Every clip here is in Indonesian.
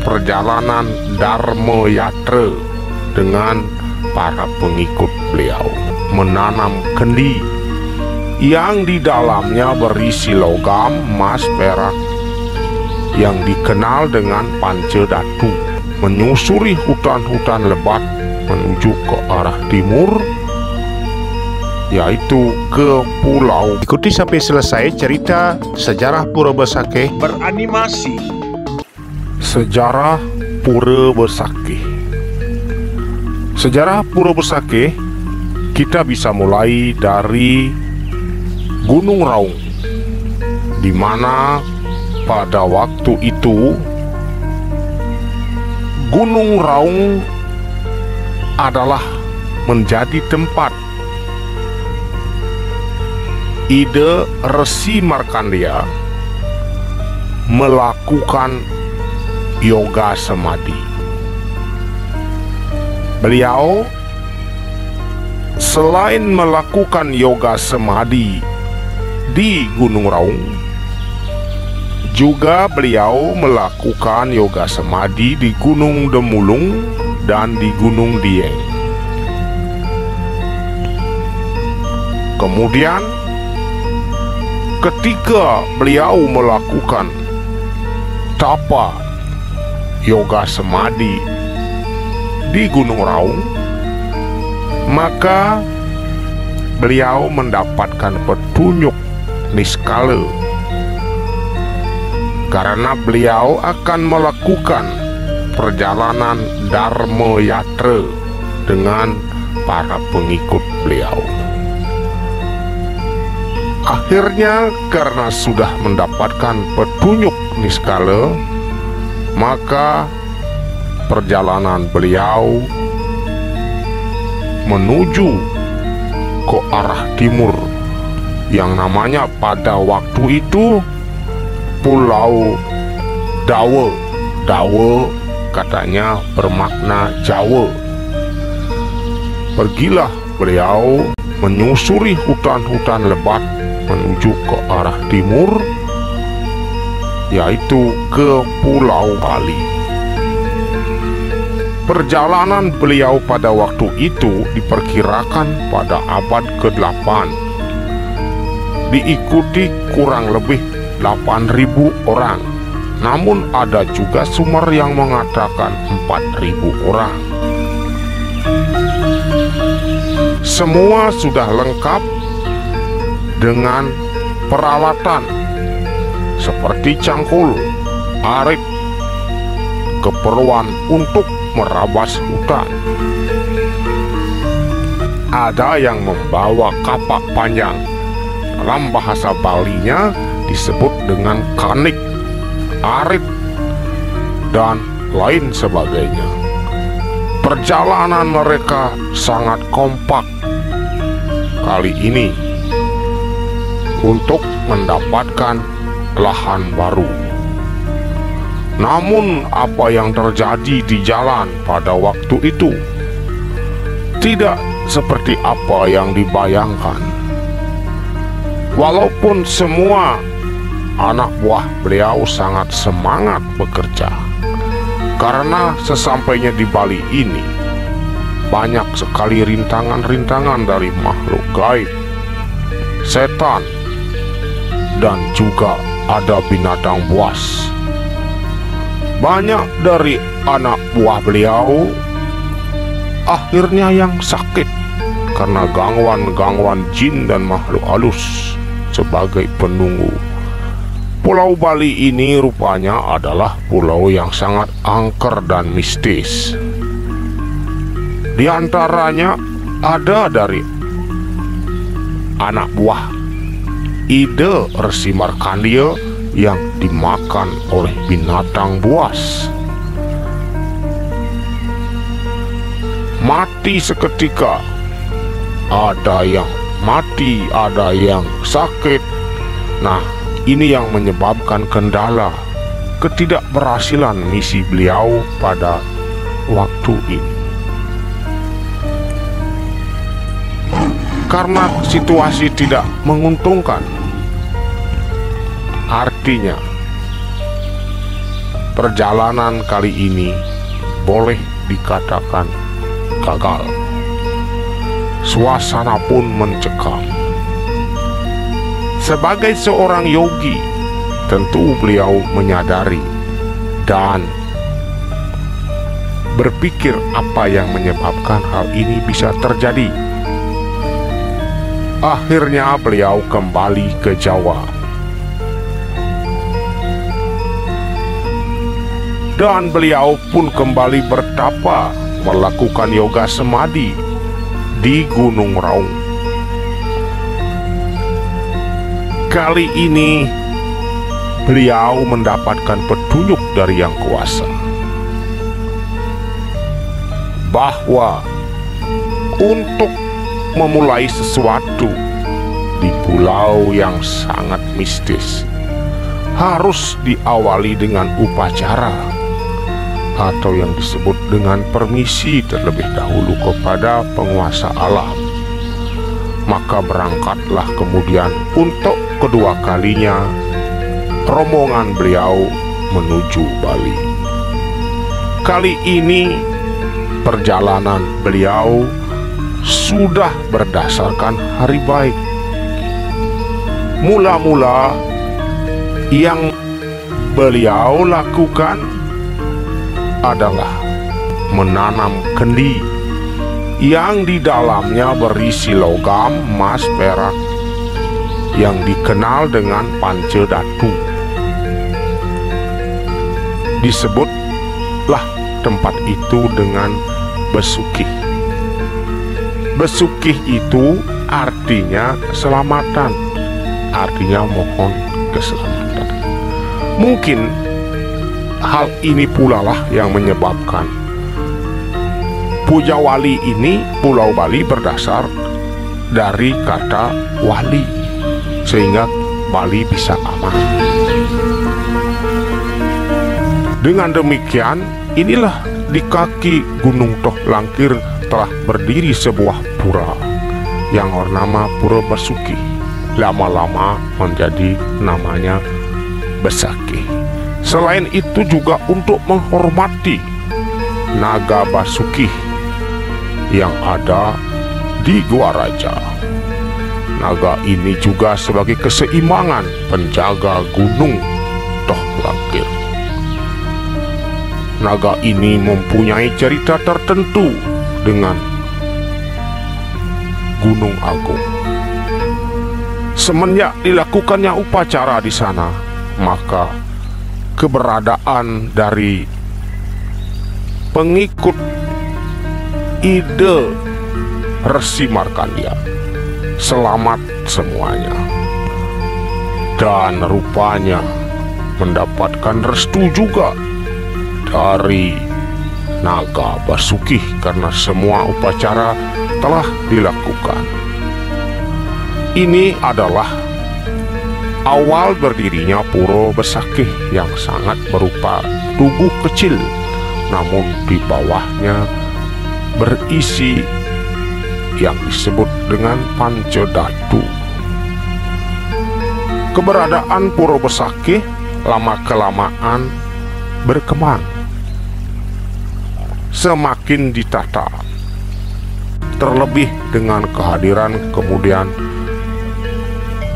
perjalanan Dharma Yatra dengan para pengikut beliau, menanam kendi yang di dalamnya berisi logam, emas, perak yang dikenal dengan Pancadhatu, menyusuri hutan-hutan lebat menuju ke arah timur, yaitu ke pulau. Ikuti sampai selesai cerita sejarah Pura Besakeh beranimasi. Sejarah Pura Besakeh. Sejarah Pura Besakeh kita bisa mulai dari Gunung Raung, di mana pada waktu itu Gunung Raung adalah menjadi tempat ide Resi Markandeya melakukan yoga samadhi. Beliau selain melakukan yoga samadhi di Gunung Raung, juga beliau melakukan yoga samadhi di Gunung Demulung dan di Gunung Dieng. Kemudian ketika beliau melakukan tapa yoga samadhi di Gunung Raung, maka beliau mendapatkan petunjuk niskala, karena beliau akan melakukan perjalanan Dharma Yatra dengan para pengikut beliau. Akhirnya karena sudah mendapatkan petunjuk niskala, maka perjalanan beliau menuju ke arah timur, yang namanya pada waktu itu Pulau Dawa. Dawa katanya bermakna Jawa. Pergilah beliau menyusuri hutan-hutan lebat menuju ke arah timur, yaitu ke Pulau Bali. Perjalanan beliau pada waktu itu diperkirakan pada abad ke-8, diikuti kurang lebih 8.000 orang. Namun ada juga sumber yang mengatakan 4.000 orang. Semua sudah lengkap dengan peralatan seperti cangkul, arit, keperluan untuk merabas hutan. Ada yang membawa kapak panjang, dalam bahasa Balinya disebut dengan kanik, arit, dan lain sebagainya. Perjalanan mereka sangat kompak kali ini untuk mendapatkan lahan baru. Namun apa yang terjadi di jalan pada waktu itu tidak seperti apa yang dibayangkan. Walaupun semua anak buah beliau sangat semangat bekerja, karena sesampainya di Bali ini banyak sekali rintangan-rintangan dari makhluk gaib, setan, dan juga ada binatang buas. Banyak dari anak buah beliau akhirnya yang sakit karena gangguan-gangguan jin dan makhluk halus. Sebagai penunggu, Pulau Bali ini rupanya adalah pulau yang sangat angker dan mistis. Di antaranya ada dari anak buah ide Resi Markandeya yang dimakan oleh binatang buas. Mati seketika. Ada yang mati, ada yang sakit. Nah, ini yang menyebabkan kendala ketidakberhasilan misi beliau pada waktu ini. Karena situasi tidak menguntungkan, artinya perjalanan kali ini boleh dikatakan gagal. Suasana pun mencekam. Sebagai seorang yogi, tentu beliau menyadari dan berpikir apa yang menyebabkan hal ini bisa terjadi. Akhirnya beliau kembali ke Jawa. Dan beliau pun kembali bertapa melakukan yoga samadhi di Gunung Raung. Kali ini beliau mendapatkan petunjuk dari Yang Kuasa bahwa untuk memulai sesuatu di pulau yang sangat mistis harus diawali dengan upacara atau yang disebut dengan permisi terlebih dahulu kepada penguasa alam. Maka berangkatlah kemudian untuk kedua kalinya rombongan beliau menuju Bali. Kali ini perjalanan beliau sudah berdasarkan hari baik. Mula-mula yang beliau lakukan adalah menanam kendi yang di dalamnya berisi logam emas perak yang dikenal dengan Pancadatu. Disebutlah tempat itu dengan Besukih. Besukih itu artinya keselamatan, artinya mohon keselamatan. Mungkin hal ini pula lah yang menyebabkan Puja Wali ini, Pulau Bali, berdasar dari kata wali, sehingga Bali bisa aman. Dengan demikian, inilah di kaki Gunung Toh Langkir telah berdiri sebuah pura yang bernama Pura Besukih. Lama-lama menjadi namanya Besakih. Selain itu juga untuk menghormati Naga Basukih yang ada di Gua Raja. Naga ini juga sebagai keseimbangan penjaga Gunung Toh Langkir. Naga ini mempunyai cerita tertentu dengan Gunung Agung. Semenjak dilakukannya upacara di sana, maka keberadaan dari pengikut ide Resi Markandia selamat semuanya, dan rupanya mendapatkan restu juga dari Naga Basukih karena semua upacara telah dilakukan. Ini adalah awal berdirinya Pura Besakih yang sangat berupa tubuh kecil, namun di bawahnya berisi yang disebut dengan Pancadatu. Keberadaan Pura Besakih lama-kelamaan berkembang, semakin ditata, terlebih dengan kehadiran kemudian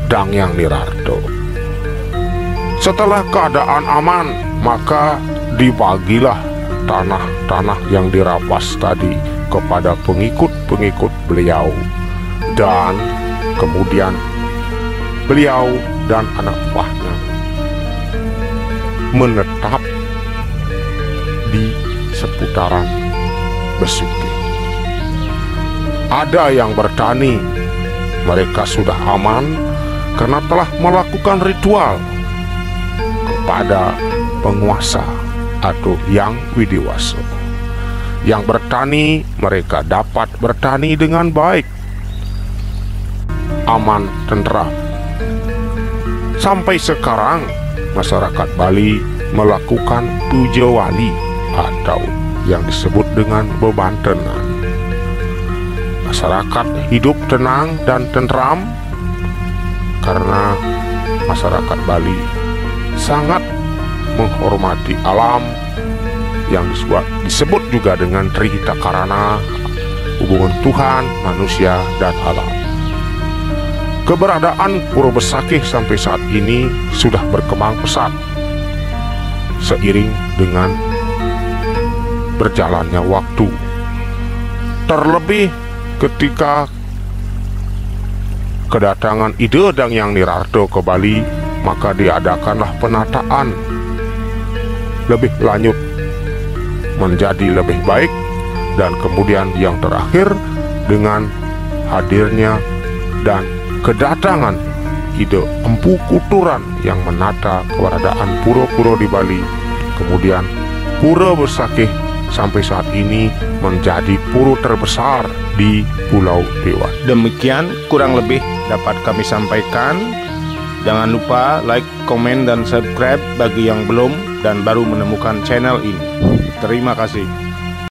Dang Yang Nirarto. Setelah keadaan aman, maka dibagilah tanah-tanah yang dirampas tadi kepada pengikut-pengikut beliau, dan kemudian beliau dan anak buahnya menetap di seputaran Besukih. Ada yang bertani, mereka sudah aman karena telah melakukan ritual kepada penguasa atau Yang Widiwaso. Yang bertani, mereka dapat bertani dengan baik, aman, tentram. Sampai sekarang masyarakat Bali melakukan puja wali atau yang disebut dengan bebantenan. Masyarakat hidup tenang dan tentram karena masyarakat Bali sangat menghormati alam yang disebut juga dengan Trihita Karana, hubungan Tuhan, manusia, dan alam. Keberadaan Pura Besakih sampai saat ini sudah berkembang pesat seiring dengan berjalannya waktu. Terlebih ketika kedatangan Ide Dang Yang Nirarto ke Bali, maka diadakanlah penataan lebih lanjut menjadi lebih baik, dan kemudian yang terakhir dengan hadirnya dan kedatangan Ide Empu Kuturan yang menata keberadaan pura-pura di Bali. Kemudian Pura Besakih sampai saat ini menjadi pura terbesar di Pulau Dewata. Demikian kurang lebih dapat kami sampaikan. Jangan lupa like, komen, dan subscribe bagi yang belum dan baru menemukan channel ini. Terima kasih.